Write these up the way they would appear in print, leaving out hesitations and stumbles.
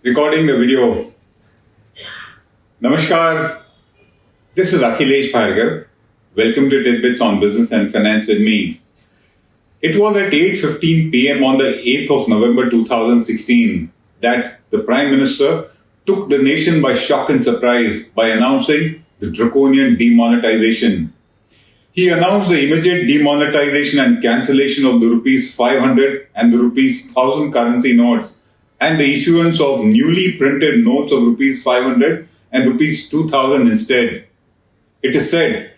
Recording the video. Namaskar. This is Akhilesh Bhargava. Welcome to Tit-Bits on Business and Finance with me. It was at 8:15 p.m. on the 8th of November 2016 that the Prime Minister took the nation by shock and surprise by announcing the draconian demonetization. He announced the immediate demonetization and cancellation of the rupees 500 and the rupees 1000 currency notes and the issuance of newly printed notes of rupees 500 and rupees 2000 instead. It is said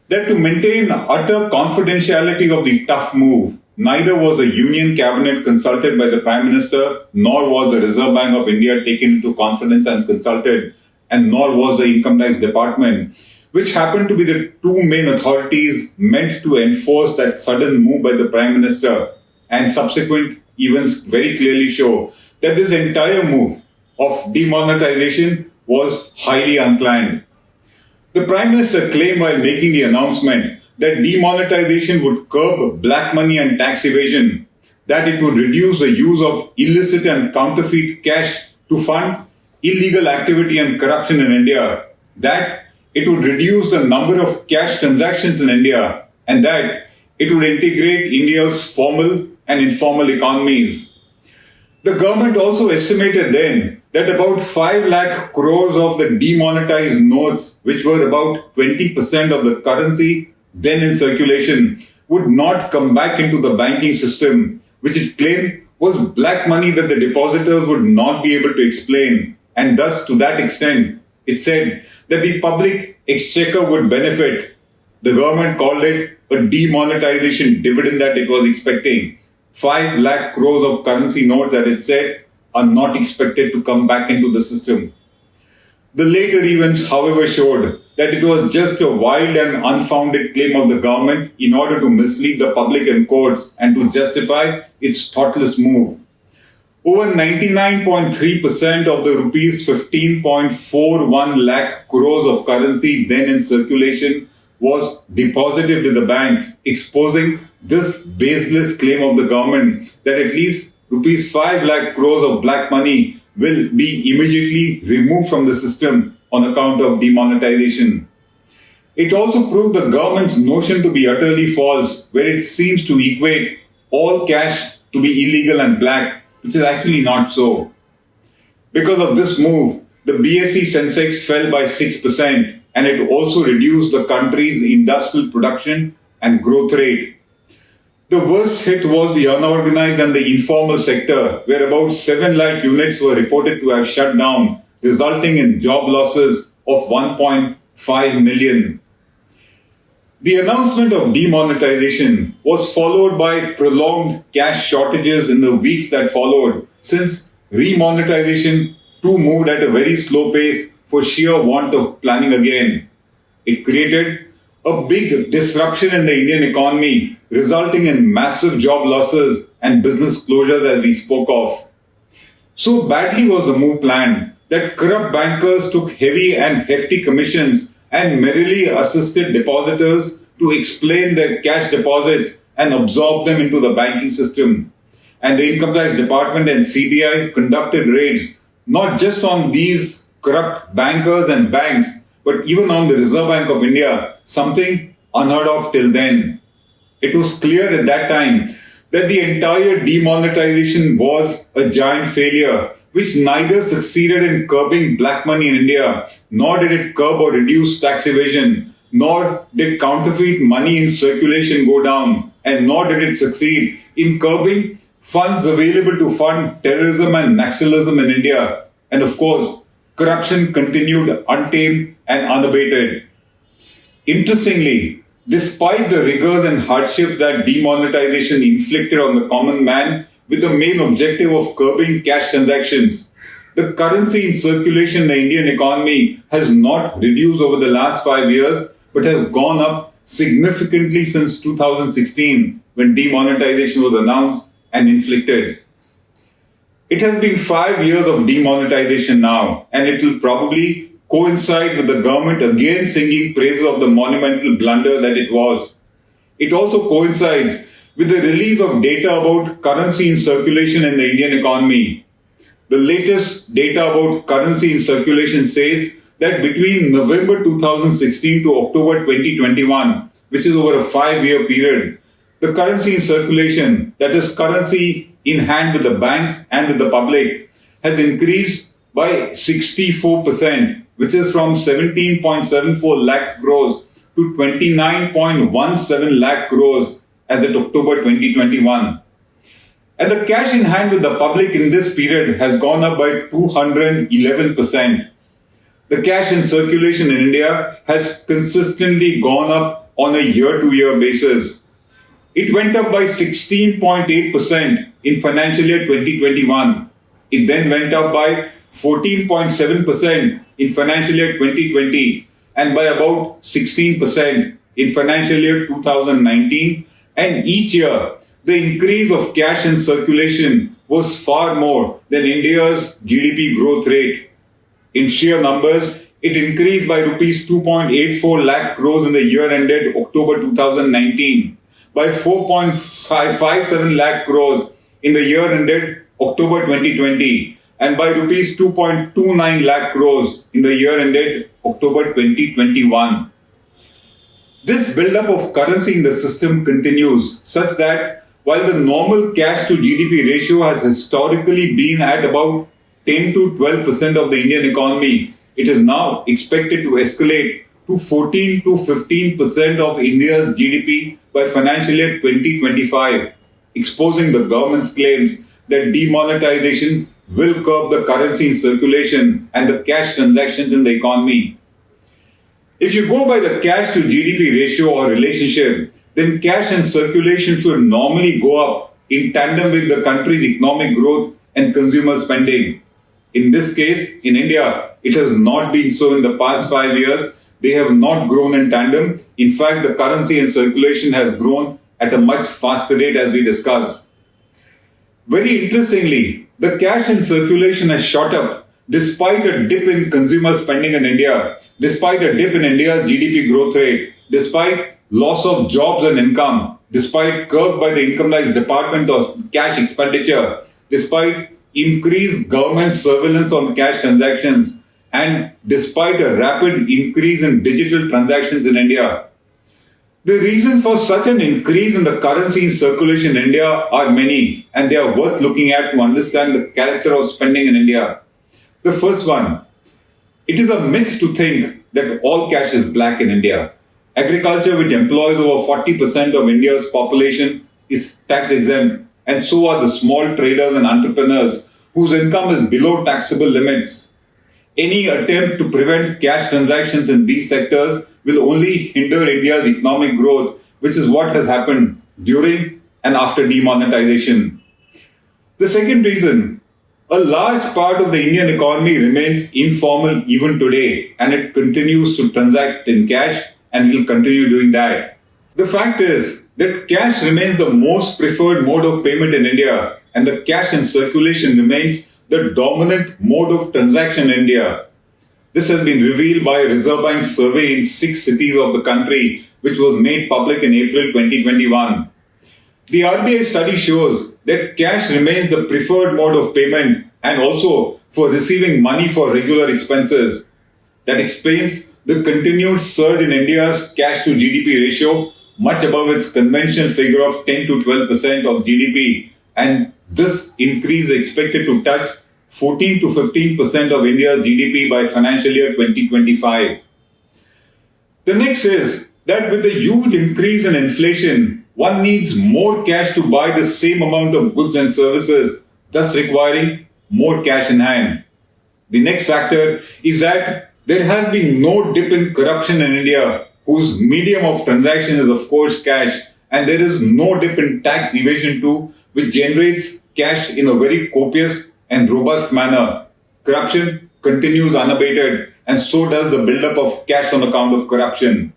that to maintain utter confidentiality of the tough move, neither was the Union Cabinet consulted by the Prime Minister, nor was the Reserve Bank of India taken into confidence and consulted, and nor was the Income Tax Department, which happened to be the two main authorities meant to enforce that sudden move by the Prime Minister, and subsequent events very clearly show that this entire move of demonetization was highly unplanned. The Prime Minister claimed while making the announcement that demonetization would curb black money and tax evasion, that it would reduce the use of illicit and counterfeit cash to fund illegal activity and corruption in India, that it would reduce the number of cash transactions in India, and that it would integrate India's formal and informal economies. The government also estimated then that about 5 lakh crores of the demonetized notes, which were about 20% of the currency then in circulation, would not come back into the banking system, which it claimed was black money that the depositors would not be able to explain. And thus, to that extent, it said that the public exchequer would benefit. The government called it a demonetization dividend that it was expecting. 5 lakh crores of currency notes that it said are not expected to come back into the system. The later events, however, showed that it was just a wild and unfounded claim of the government in order to mislead the public and courts and to justify its thoughtless move. Over 99.3% of the rupees 15.41 lakh crores of currency then in circulation was deposited with the banks, exposing this baseless claim of the government that at least rupees 5 lakh crores of black money will be immediately removed from the system on account of demonetization. It also proved the government's notion to be utterly false, where it seems to equate all cash to be illegal and black, which is actually not so. Because of this move, the BSE Sensex fell by 6%, and it also reduced the country's industrial production and growth rate. The worst hit was the unorganized and the informal sector, where about 7 lakh units were reported to have shut down, resulting in job losses of 1.5 million. The announcement of demonetization was followed by prolonged cash shortages in the weeks that followed, since remonetization too moved at a very slow pace for sheer want of planning again. It created a big disruption in the Indian economy, resulting in massive job losses and business closures as we spoke of. So badly was the move planned that corrupt bankers took heavy and hefty commissions and merrily assisted depositors to explain their cash deposits and absorb them into the banking system. And the Income Tax Department and CBI conducted raids not just on these corrupt bankers and banks, but even on the Reserve Bank of India, something unheard of till then. It was clear at that time that the entire demonetization was a giant failure, which neither succeeded in curbing black money in India, nor did it curb or reduce tax evasion, nor did counterfeit money in circulation go down, and nor did it succeed in curbing funds available to fund terrorism and nationalism in India. And of course, corruption continued untamed and unabated. Interestingly, despite the rigors and hardships that demonetization inflicted on the common man with the main objective of curbing cash transactions, the currency in circulation in the Indian economy has not reduced over the last 5 years, but has gone up significantly since 2016, when demonetization was announced and inflicted. It has been 5 years of demonetization now, and it will probably coincide with the government again singing praises of the monumental blunder that it was. It also coincides with the release of data about currency in circulation in the Indian economy. The latest data about currency in circulation says that between November 2016 to October 2021, which is over a 5-year period, the currency in circulation, that is currency in hand with the banks and with the public, has increased by 64%, which is from 17.74 lakh crores to 29.17 lakh crores as at October 2021. And the cash in hand with the public in this period has gone up by 211%. The cash in circulation in India has consistently gone up on a year-to-year basis. It went up by 16.8% in financial year 2021. It then went up by 14.7% in financial year 2020 and by about 16% in financial year 2019. And each year, the increase of cash in circulation was far more than India's GDP growth rate. In sheer numbers, it increased by rupees 2.84 lakh crores in the year ended October 2019, by 4.57 lakh crores in the year ended October 2020, and by rupees 2.29 lakh crores in the year ended October 2021. This buildup of currency in the system continues such that while the normal cash to GDP ratio has historically been at about 10 to 12% of the Indian economy, it is now expected to escalate to 14 to 15% of India's GDP by financial year 2025, exposing the government's claims that demonetization will curb the currency in circulation and the cash transactions in the economy. If you go by the cash to GDP ratio or relationship, then cash in circulation should normally go up in tandem with the country's economic growth and consumer spending. In this case, in India, it has not been so in the past 5 years. They have not grown in tandem. In fact, the currency in circulation has grown at a much faster rate, as we discussed. Very interestingly, the cash in circulation has shot up despite a dip in consumer spending in India, despite a dip in India's GDP growth rate, despite loss of jobs and income, despite curb by the Income Tax Department of cash expenditure, despite increased government surveillance on cash transactions, and despite a rapid increase in digital transactions in India. The reasons for such an increase in the currency in circulation in India are many, and they are worth looking at to understand the character of spending in India. The first one, it is a myth to think that all cash is black in India. Agriculture, which employs over 40% of India's population, is tax exempt, and so are the small traders and entrepreneurs whose income is below taxable limits. Any attempt to prevent cash transactions in these sectors will only hinder India's economic growth, which is what has happened during and after demonetization. The second reason, a large part of the Indian economy remains informal even today, and it continues to transact in cash, and it will continue doing that. The fact is that cash remains the most preferred mode of payment in India, and the cash in circulation remains the dominant mode of transaction in India. This has been revealed by a Reserve Bank survey in 6 cities of the country, which was made public in April 2021. The RBI study shows that cash remains the preferred mode of payment and also for receiving money for regular expenses. That explains the continued surge in India's cash to GDP ratio, much above its conventional figure of 10 to 12% of GDP, and this increase is expected to touch 14 to 15% of India's GDP by financial year 2025. The next is that with the huge increase in inflation, one needs more cash to buy the same amount of goods and services, thus requiring more cash in hand. The next factor is that there has been no dip in corruption in India, whose medium of transaction is of course cash, and there is no dip in tax evasion too, which generates cash in a very copious and robust manner. Corruption continues unabated, and so does the buildup of cash on account of corruption.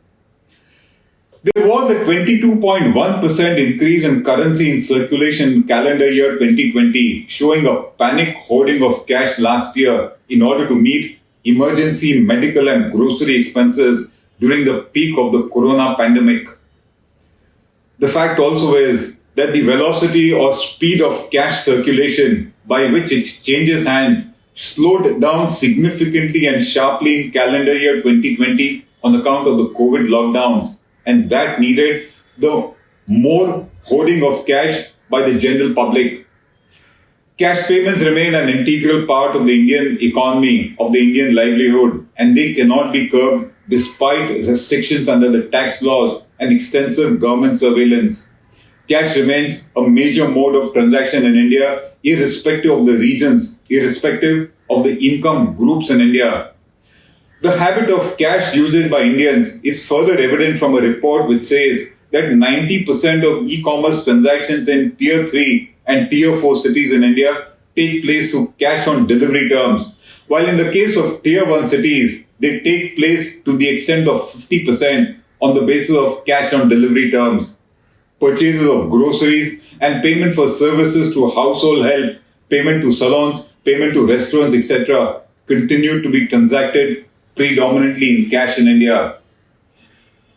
There was a 22.1% increase in currency in circulation in calendar year 2020, showing a panic hoarding of cash last year in order to meet emergency medical and grocery expenses during the peak of the corona pandemic. The fact also is that the velocity or speed of cash circulation by which it changes hands slowed down significantly and sharply in calendar year 2020 on account of the COVID lockdowns, and that needed the more hoarding of cash by the general public. Cash payments remain an integral part of the Indian economy, of the Indian livelihood, and they cannot be curbed despite restrictions under the tax laws and extensive government surveillance. Cash remains a major mode of transaction in India, irrespective of the regions, irrespective of the income groups in India. The habit of cash usage by Indians is further evident from a report which says that 90% of e-commerce transactions in Tier 3 and Tier 4 cities in India take place through cash on delivery terms, while in the case of Tier 1 cities, they take place to the extent of 50% on the basis of cash on delivery terms. Purchases of groceries and payment for services to household help, payment to salons, payment to restaurants, etc. continue to be transacted predominantly in cash in India.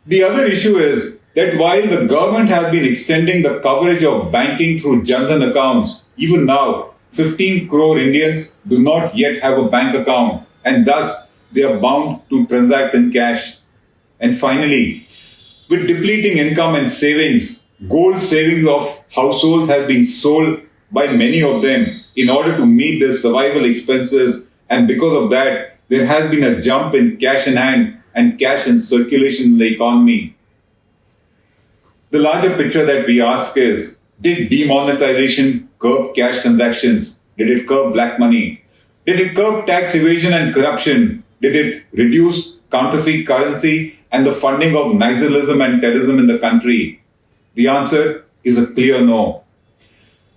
The other issue is that while the government has been extending the coverage of banking through Jan Dhan accounts, even now 15 crore Indians do not yet have a bank account, and thus they are bound to transact in cash. And finally, with depleting income and savings, gold savings of households has been sold by many of them in order to meet their survival expenses, and because of that, there has been a jump in cash in hand and cash in circulation in the economy. The larger picture that we ask is, did demonetization curb cash transactions? Did it curb black money? Did it curb tax evasion and corruption? Did it reduce counterfeit currency and the funding of nationalism and terrorism in the country? The answer is a clear no.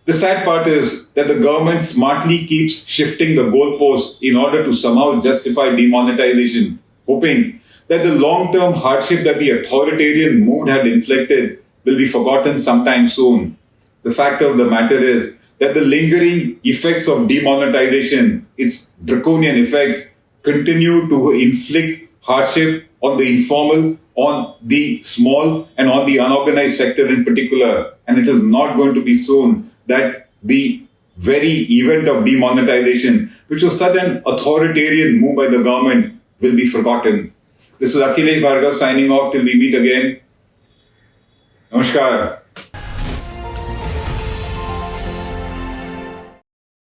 The sad part is that the government smartly keeps shifting the goalposts in order to somehow justify demonetization, hoping that the long-term hardship that the authoritarian mood had inflicted will be forgotten sometime soon. The fact of the matter is that the lingering effects of demonetization, its draconian effects, continue to inflict hardship on the informal, on the small, and on the unorganized sector in particular. And it is not going to be soon that the very event of demonetization, which was such an authoritarian move by the government, will be forgotten. This is Akhilesh Bhargava signing off till we meet again. Namaskar.